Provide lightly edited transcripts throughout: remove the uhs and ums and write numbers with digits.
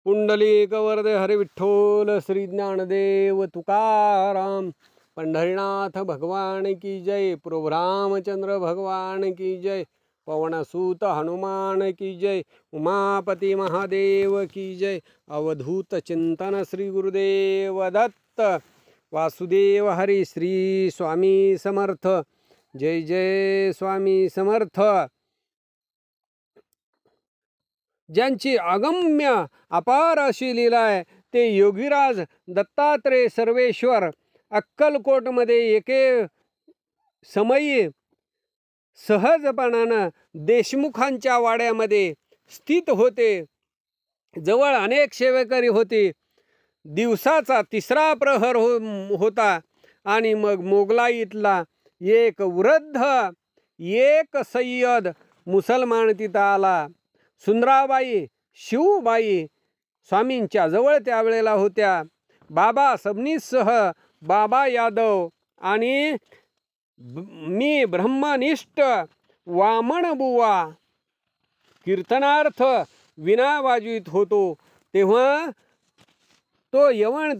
पुंडलिक वरदे हरी विठ्ठल श्री ज्ञानदेव तुकाराम। पंढरीनाथ भगवान की जय। प्रभु रामचंद्र भगवान की जय। पवनसूत हनुमान की जय। उमापति महादेव की जय। अवधूत चिंतन श्री गुरुदेव दत्त। वासुदेव हरी श्री स्वामी समर्थ। जय जय स्वामी समर्थ। ज्यांची अगम्य अपार अशी लीला आहे ते योगीराज दत्तात्रेय सर्वेश्वर अक्कलकोटमध्ये एके समयी सहजपणानं देशमुखांच्या वाड्यामध्ये स्थित होते। जवळ अनेक सेवेकरी होते। दिवसाचा 3रा प्रहर होता आणि मग मोगलाईतला एक वृद्ध एक सय्यद मुसलमान तिथं आला। सुंदराबाई शिवबाई स्वामींच्या जवळ त्यावेळेला होत्या। बाबा सबनीससह बाबा यादव आणि मी ब्रह्मनिष्ठ वामन बुवा कीर्तनार्थ विना वाजवीत होतो। तेव्हा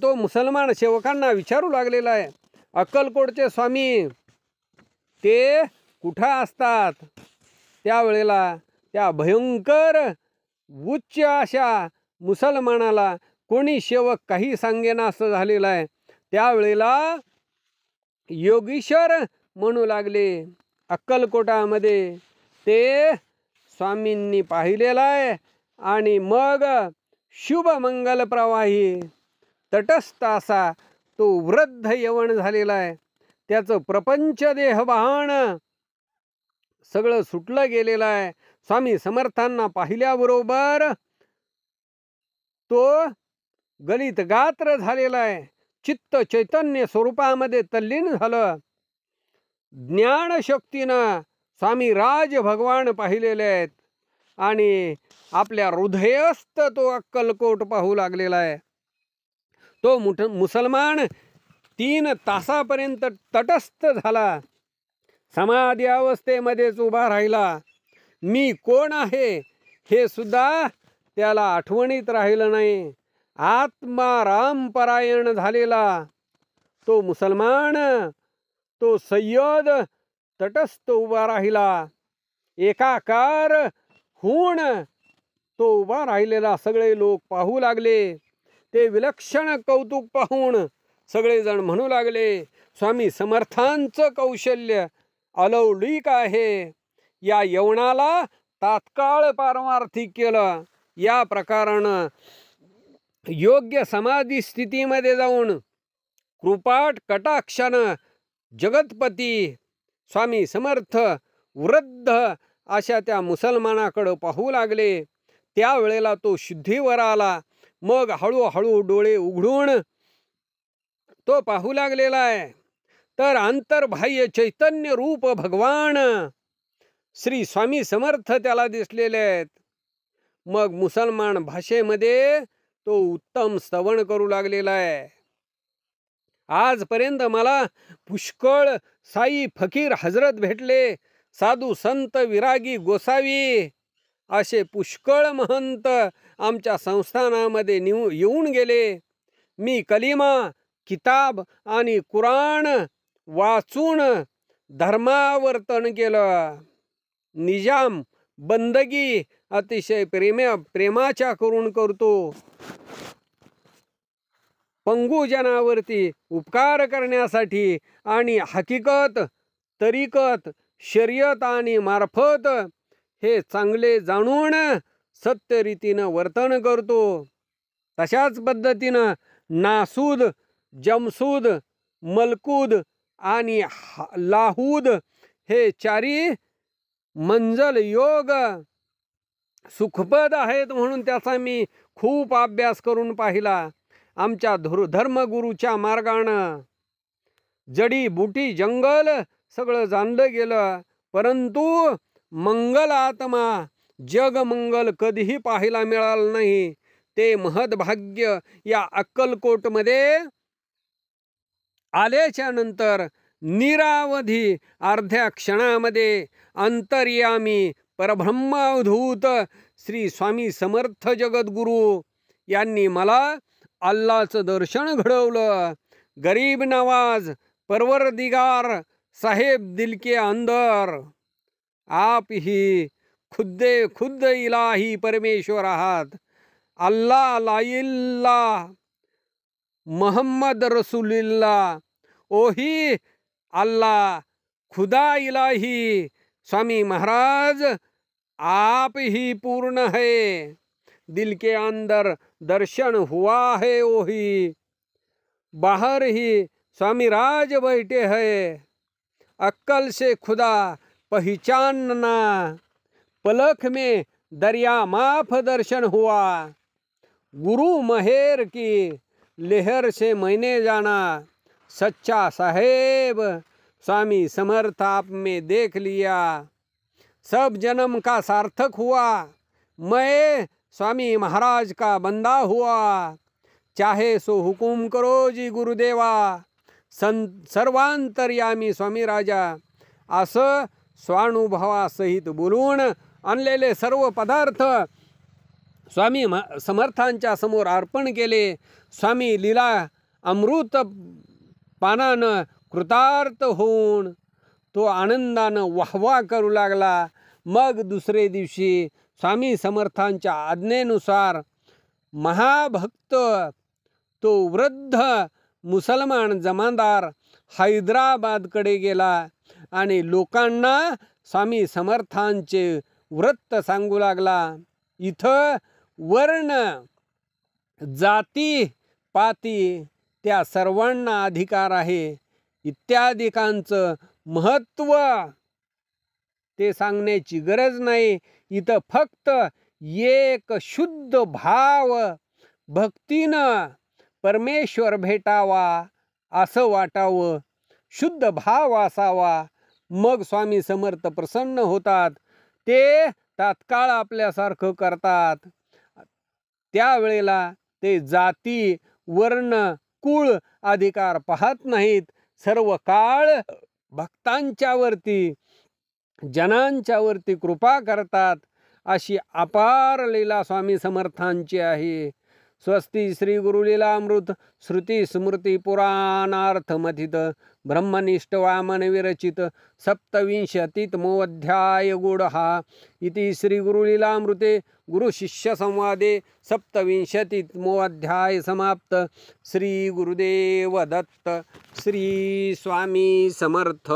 तो मुसलमान सेवकांना विचारू लागलेला आहे, अक्कलकोटचे स्वामी ते कुठं असतात? त्यावेळेला त्या भयंकर उच्च अशा मुसलमानाला कोणी सेवक काही सांगेना असं झालेलं आहे। त्यावेळेला योगीश्वर म्हणू लागले, अक्कलकोटामध्ये ते स्वामींनी पाहिलेलं आहे आणि मग शुभ मंगल प्रवाही तटस्थ असा तो वृद्ध यवन झालेला आहे। त्याचं प्रपंच देहभान सगळं सुटलं गेलेलं आहे। स्वामी समर्थांना पाहिल्याबरोबर तो गलित गात्र झालेला आहे। चित्त चैतन्य स्वरूपामध्ये तल्लीन झालं। ज्ञानशक्तीनं स्वामी राज भगवान पाहिलेले आहेत आणि आपल्या हृदयस्थ तो अक्कलकोट पाहू लागलेला आहे। तो मुसलमान 3 तासापर्यंत तटस्थ झाला। समाधी अवस्थेमध्येच उभा राहिला। मी कोण आहे हे सुद्धा त्याला आठवणीत राहिलं नाही। आत्मा रामपरायण झालेला तो मुसलमान तो सय्यद तटस्थ उभा राहिला। एकाकार होऊन तो उभा राहिलेला सगळे लोक पाहू लागले। ते विलक्षण कौतुक पाहून सगळेजण म्हणू लागले, स्वामी समर्थांचं कौशल्य अलौकिक आहे। या यवनाला तात्काळ पारमार्थिक केलं। या प्रकारानं योग्य समाधी स्थितीमध्ये जाऊन कृपाट कटाक्षानं जगतपती स्वामी समर्थ वृद्ध अशा त्या मुसलमानाकडं पाहू लागले। त्यावेळेला तो शुद्धीवर आला। मग हळूहळू डोळे उघडून तो पाहू लागलेला आहे। तर अंतर्बाह्य चैतन्य रूप भगवान श्री स्वामी समर्थ त्याला दिसलेले आहेत। मग मुसलमान भाषेमध्ये तो उत्तम स्तवन करू लागलेला आहे। आजपर्यंत मला पुष्कळ साई फकीर हजरत भेटले, साधू संत विरागी गोसावी असे पुष्कळ महंत आमच्या संस्थानामध्ये येऊन गेले। मी कलिमा किताब आणि कुराण वाचून धर्मावर्तन केलं। निजाम बंदगी अतिशय प्रेमाच्या करून करतो। पंगू जनावरती उपकार करण्यासाठी आणि हकीकत तरीकत शर्यत आणि मार्फत हे चांगले जाणून सत्यरीतीनं वर्तन करतो। तशाच पद्धतीनं नासूद जमसूद मलकूद आणि लाहूद हे 4 मंजल योग सुखपद आहेत म्हणून त्याचा मी खूप अभ्यास करून पाहिला। आमच्या धर्मगुरूच्या मार्गानं जडी बुटी जंगल सगळं जाणलं गेलं, परंतु मंगल आत्मा जगमंगल कधीही पाहायला मिळालं नाही। ते महद्भाग्य या अक्कलकोटमध्ये आल्याच्या नंतर निरावधी अर्ध्या क्षणामध्ये अंतर्यामी परब्रह्मावधूत श्री स्वामी समर्थ जगद्गुरु यांनी मला अल्लाचं दर्शन घडवलं। गरीब नवाज परवरदिगार साहेब दिल के अंदर, आप ही खुद इलाही परमेश्वर आहात। अल्लाह लाइल्ला मोहम्मद रसूलुल्लाह, ओही अल्लाह खुदा इलाही। स्वामी महाराज आप ही पूर्ण है, दिल के अंदर दर्शन हुआ है ओही, बाहर ही स्वामी राज बैठे है। अक्कल से खुदा पहचानना, पलक में दरिया माफ दर्शन हुआ। गुरु महेर की लहर से मैंने जाना, सच्चा साहेब स्वामी समर्थ आप में देख लिया। सब जन्म का सार्थक हुआ, मैं स्वामी महाराज का बंदा हुआ। चाहे सो हुकुम करो जी गुरुदेवा, सर्वांतर्यामी स्वामी राजा, असं स्वानुभवासहित बोलून आणलेले सर्व पदार्थ स्वामी समर्थांच्या समोर अर्पण केले। स्वामी लीला अमृत पानानं कृतार्थ होऊन तो आनंदानं वाहवा करू लागला। मग दुसरे दिवशी स्वामी समर्थांच्या आज्ञेनुसार महाभक्त तो वृद्ध मुसलमान जमादार हैदराबादकडे गेला आणि लोकांना स्वामी समर्थांचे वृत्त सांगू लागला। इथं वर्ण जाती पाती त्या सर्वांना अधिकार आहे इत्यादिकांचं महत्त्व ते सांगण्याची गरज नाही। इथं फक्त एक शुद्ध भाव भक्तीनं परमेश्वर भेटावा असं वाटावं, शुद्ध भाव असावा, मग स्वामी समर्थ प्रसन्न होतात। ते तात्काळ आपल्यासारखं करतात। त्यावेळेला ते जाती वर्ण कुळ अधिकार पाहत नाहीत, सर्व काळ भक्तांच्या वरती जनांच्या वरती कृपा करतात। अशी अपार लीला स्वामी समर्थांची आहे। स्वस्ति श्री गुरुलीलामृत श्रुती स्मृती पुराणार्थ मथित ब्रह्मनिष्ठ वामन विरचित सप्तविंशतितमोऽध्याय गूढः इति श्री गुरुलीलामृते गुरुशिष्य संवादे सप्तविंशतितमोऽध्याय समाप्त। श्री गुरुदेव दत्त। श्री स्वामी समर्थ।